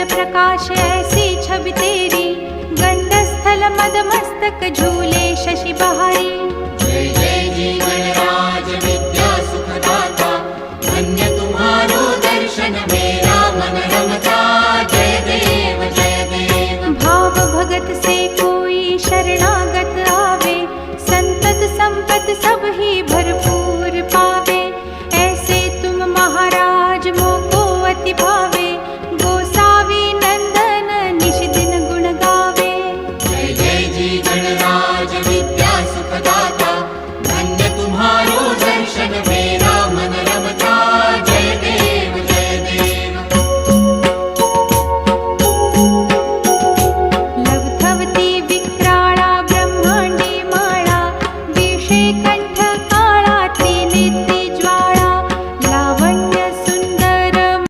प्रकाश ऐसी छवि तेरी, गंडस्थल मद मस्तक झूले शशि बहारी। जय जय जीवन राज विद्या सुखदाता, धन्य तुम्हारो दर्शन मेरा मन रमता। जय देव जय देव। भाव भगत से कोई शरणागत आवे, संतत संपत सब ही